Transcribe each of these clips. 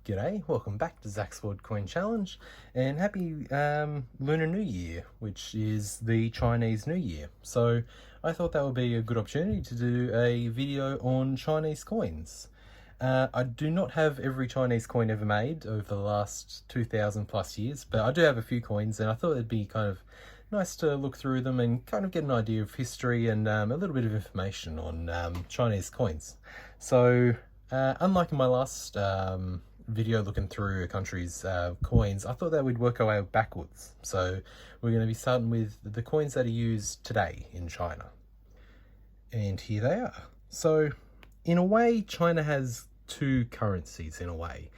G'day, welcome back to Zach's World Coin Challenge, and happy Lunar New Year, which is the Chinese New Year. So I thought that would be a good opportunity to do a video on Chinese coins. I do not have every Chinese coin ever made over the last 2,000 plus years, but I do have a few coins, and I thought it'd be kind of nice to look through them and kind of get an idea of history and a little bit of information on Chinese coins. So unlike in my last video looking through a country's coins, I thought that we'd work our way backwards. So we're going to be starting with the coins that are used today in China. And here they are. So in a way, China has two currencies in a way.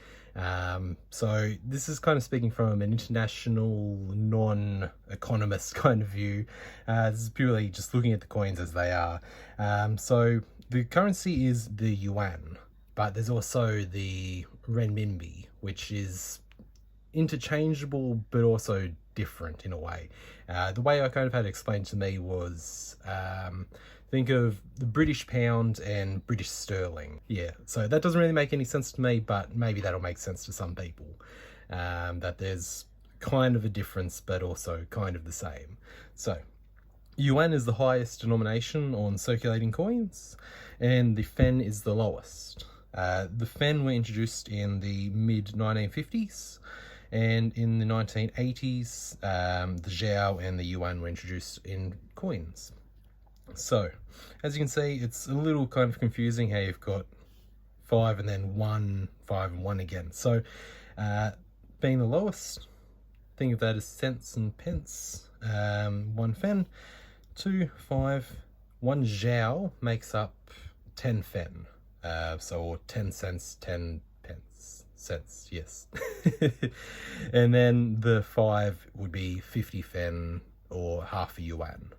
So this is kind of speaking from an international, non-economist kind of view. This is purely just looking at the coins as they are. So the currency is the yuan, but there's also the renminbi, which is interchangeable but also different in a way. The way I kind of had it explained to me was think of the British pound and British sterling. Yeah, so that doesn't really make any sense to me, but maybe that'll make sense to some people. That there's kind of a difference, but also kind of the same. So yuan is the highest denomination on circulating coins, and the fen is the lowest. The fen were introduced in the mid-1950s, and in the 1980s, the zhao and the yuan were introduced in coins. So, as you can see, it's a little kind of confusing how you've got 5 and then 1, 5 and 1 again. So, being the lowest, think of that as cents and pence. 1 fen, 2, 5, 1 zhao makes up 10 fen. So 10 cents, 10 pence, cents, yes. And then the 5 would be 50 fen or half a yuan.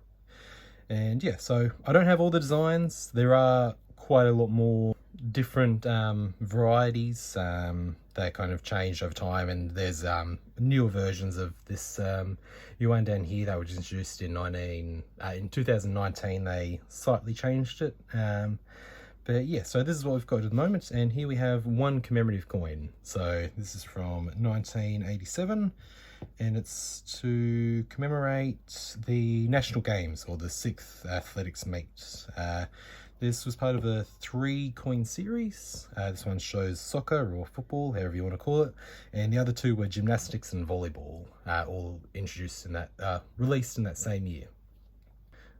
And yeah, so I don't have all the designs. There are quite a lot more different varieties that kind of changed over time, and there's newer versions of this yuan down here that was introduced in 2019. They slightly changed it. But yeah, so this is what we've got at the moment, and here we have one commemorative coin. So this is from 1987, and it's to commemorate the National Games, or the 6th athletics meet. This was part of a 3-coin series. This one shows soccer or football, however you want to call it, and the other 2 were gymnastics and volleyball, all introduced in that, released in that same year.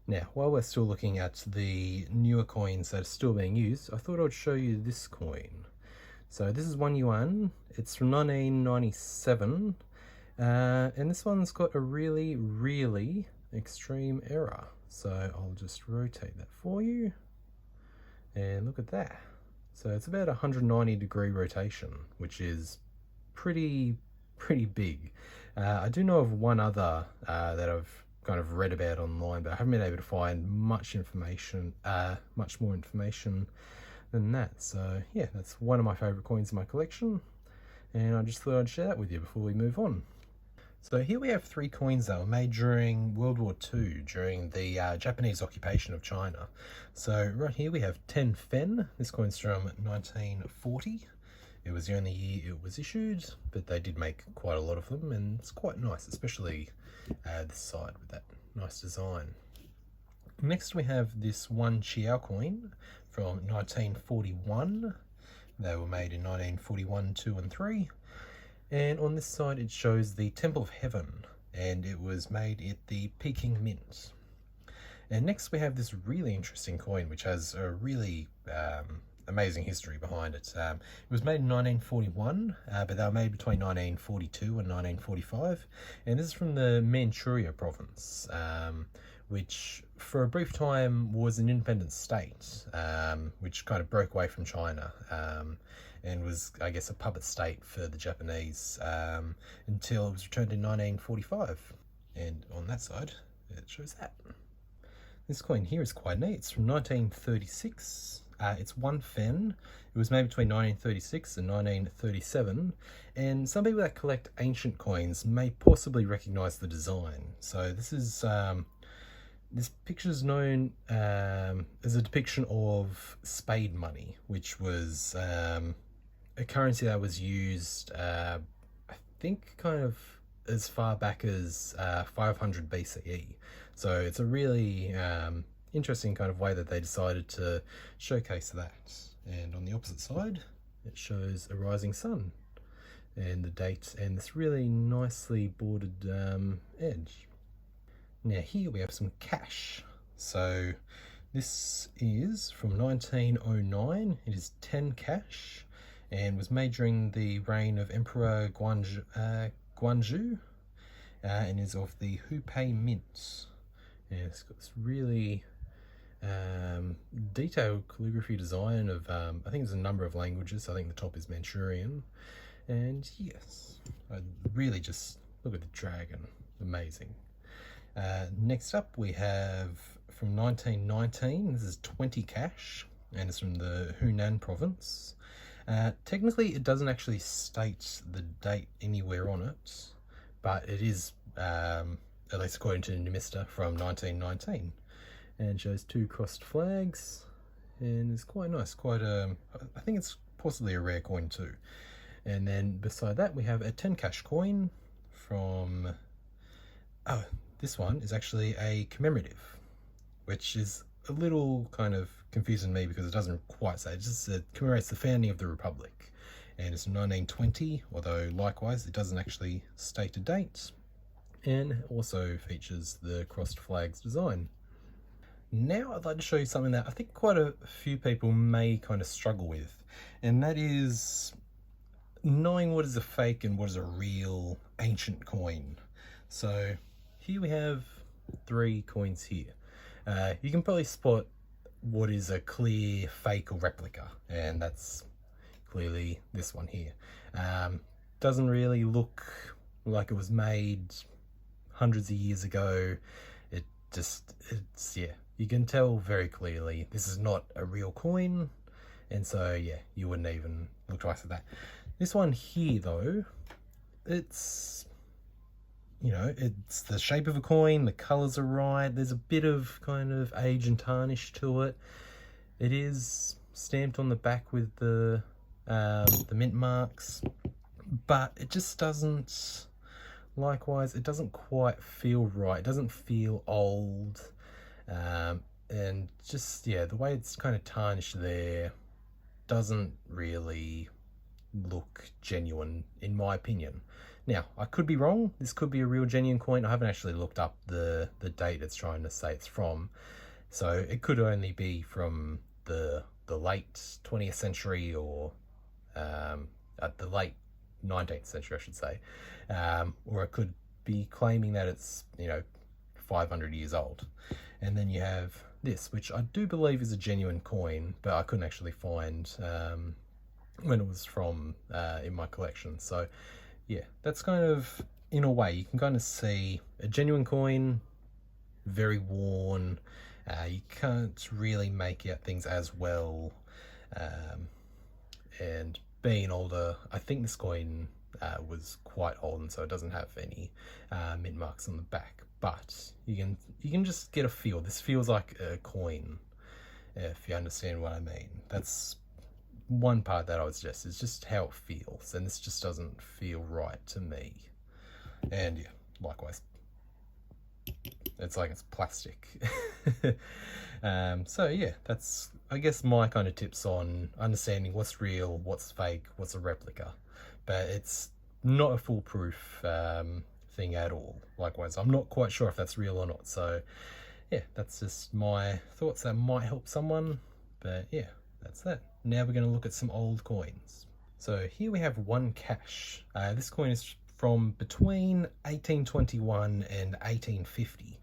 Now, while we're still looking at the newer coins that are still being used, I thought I'd show you this coin. So this is 1 yuan. It's from 1997. And this one's got a really, really extreme error. So I'll just rotate that for you. And look at that. So it's about 190-degree rotation, which is pretty big. I do know of one other that I've kind of read about online, but I haven't been able to find much more information than that. So yeah, that's one of my favorite coins in my collection, and I just thought I'd share that with you before we move on. So here we have 3 coins that were made during World War II, during the Japanese occupation of China. So right here we have 10 fen. This coin's from 1940. It was the only year it was issued, but they did make quite a lot of them, and it's quite nice, especially this side with that nice design. Next we have this 1 Chiao coin from 1941. They were made in 1941, 2 and 3. And on this side it shows the Temple of Heaven, and it was made at the Peking Mint. And next we have this really interesting coin, which has a really amazing history behind it. It was made in 1941, but they were made between 1942 and 1945, and this is from the Manchuria province, which for a brief time was an independent state, which kind of broke away from China, and was, I guess, a puppet state for the Japanese, until it was returned in 1945. And on that side, it shows that. This coin here is quite neat. It's from 1936. It's 1 fen. It was made between 1936 and 1937, and some people that collect ancient coins may possibly recognize the design. So this is this picture is known as a depiction of spade money, which was a currency that was used, I think, kind of as far back as 500 BCE. So it's a really interesting kind of way that they decided to showcase that. And on the opposite side, it shows a rising sun and the date and this really nicely bordered edge. Now here we have some cash. So this is from 1909. It is 10 cash and was made during the reign of Emperor Guangzhou and is of the Hupei mint. And it's got this really detailed calligraphy design of, I think there's a number of languages. I think the top is Manchurian. And yes, I really just look at the dragon, amazing. Next up we have from 1919, this is 20 cash, and it's from the Hunan province. Technically it doesn't actually state the date anywhere on it, but it is, at least according to Numista, from 1919. And shows 2 crossed flags, and it's quite nice, I think it's possibly a rare coin too. And then beside that we have a 10 cash coin from, oh, this one is actually a commemorative, which is a little kind of confusing me because it doesn't quite say, it just commemorates the founding of the Republic. And it's 1920, although likewise it doesn't actually state a date, and also features the crossed flags design. Now I'd like to show you something that I think quite a few people may kind of struggle with, and that is knowing what is a fake and what is a real ancient coin. So here we have 3 coins here. You can probably spot what is a clear fake or replica, and that's clearly this one here. Doesn't really look like it was made hundreds of years ago. Yeah, you can tell very clearly this is not a real coin, and so yeah, you wouldn't even look twice at that. This one here though, it's, you know, it's the shape of a coin, the colours are right, there's a bit of kind of age and tarnish to it. It is stamped on the back with the mint marks, but it just doesn't, likewise, it doesn't quite feel right, it doesn't feel old, and just, yeah, the way it's kind of tarnished there doesn't really look genuine in my opinion. Now I could be wrong, this could be a real genuine coin. I haven't actually looked up the date it's trying to say it's from, so it could only be from the late 20th century or at the late 19th century I should say, or it could be claiming that it's, you know, 500 years old. And then you have this, which I do believe is a genuine coin, but I couldn't actually find when it was from in my collection. So yeah, that's kind of, in a way, you can kind of see a genuine coin, very worn. You can't really make out things as well. And being older, I think this coin was quite old, and so it doesn't have any mint marks on the back. But you can just get a feel. This feels like a coin, if you understand what I mean. That's one part that I would suggest, is just how it feels, and this just doesn't feel right to me. And yeah, likewise, it's like it's plastic. So yeah, that's, I guess, my kind of tips on understanding what's real, what's fake, what's a replica. But it's not a foolproof thing at all. Likewise, I'm not quite sure if that's real or not. So yeah, that's just my thoughts that might help someone. But yeah, that's that. Now we're going to look at some old coins. So here we have 1 cash. This coin is from between 1821 and 1850.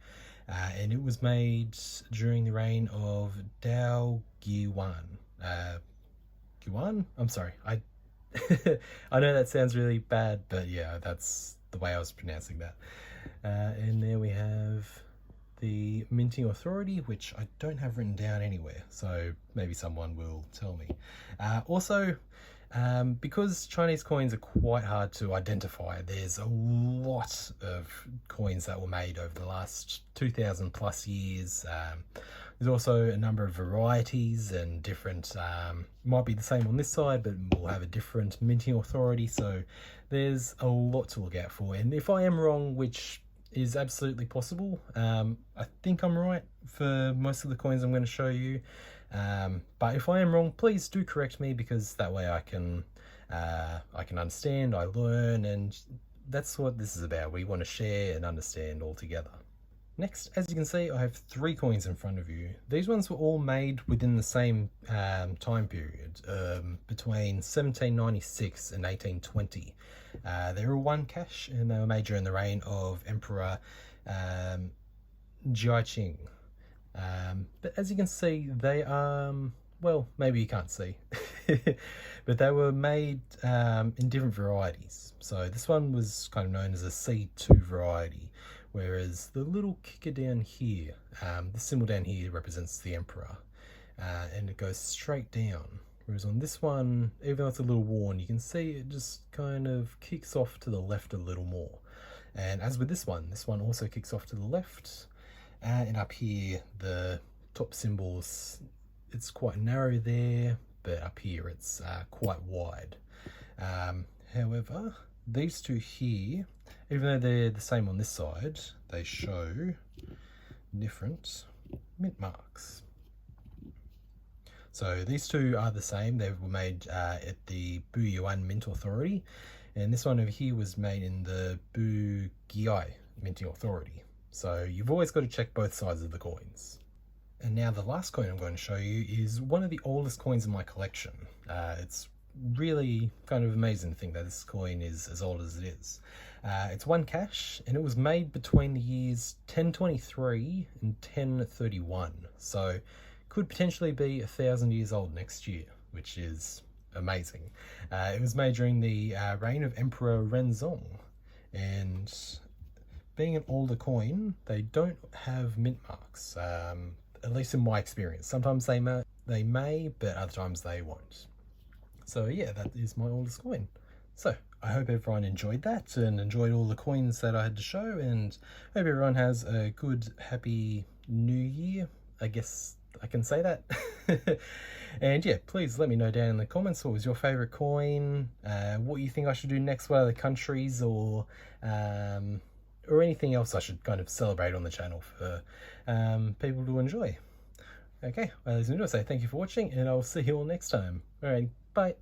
And it was made during the reign of Dao Guan. Guan? I'm sorry. I know that sounds really bad, but yeah, that's the way I was pronouncing that. And there we have the minting authority, which I don't have written down anywhere, so maybe someone will tell me. Also, because Chinese coins are quite hard to identify, there's a lot of coins that were made over the last 2,000 plus years. There's also a number of varieties and different, might be the same on this side, but we'll have a different minting authority. So there's a lot to look out for. And if I am wrong, which is absolutely possible, I think I'm right for most of the coins I'm going to show you. But if I am wrong, please do correct me, because that way I can understand, I learn, and that's what this is about. We want to share and understand all together. Next, as you can see, I have 3 coins in front of you. These ones were all made within the same time period, between 1796 and 1820. They were 1 cash, and they were made during the reign of Emperor Jiaqing. But as you can see, they are, well, maybe you can't see, but they were made in different varieties. So this one was kind of known as a C2 variety, whereas the little kicker down here, the symbol down here represents the Emperor, and it goes straight down. Whereas on this one, even though it's a little worn, you can see it just kind of kicks off to the left a little more. And as with this one also kicks off to the left. And up here, the top symbols, it's quite narrow there, but up here it's quite wide. However, these two here, even though they're the same on this side, they show different mint marks. So these two are the same. They were made at the Buyuan Mint Authority, and this one over here was made in the Bugiai Minting Authority. So you've always got to check both sides of the coins. And now the last coin I'm going to show you is one of the oldest coins in my collection. It's really kind of amazing to think that this coin is as old as it is. It's 1 cash, and it was made between the years 1023 and 1031. So could potentially be 1,000 years old next year, which is amazing. It was made during the reign of Emperor Renzong, and being an older coin, they don't have mint marks, at least in my experience. Sometimes they may, but other times they won't. So yeah, that is my oldest coin. So I hope everyone enjoyed that and enjoyed all the coins that I had to show, and hope everyone has a good, happy New Year. I guess I can say that. And yeah, please let me know down in the comments, what was your favorite coin, what you think I should do next, what other countries, or anything else I should kind of celebrate on the channel for people to enjoy. Okay, ladies and gentlemen, so thank you for watching, and I'll see you all next time. Alright, bye.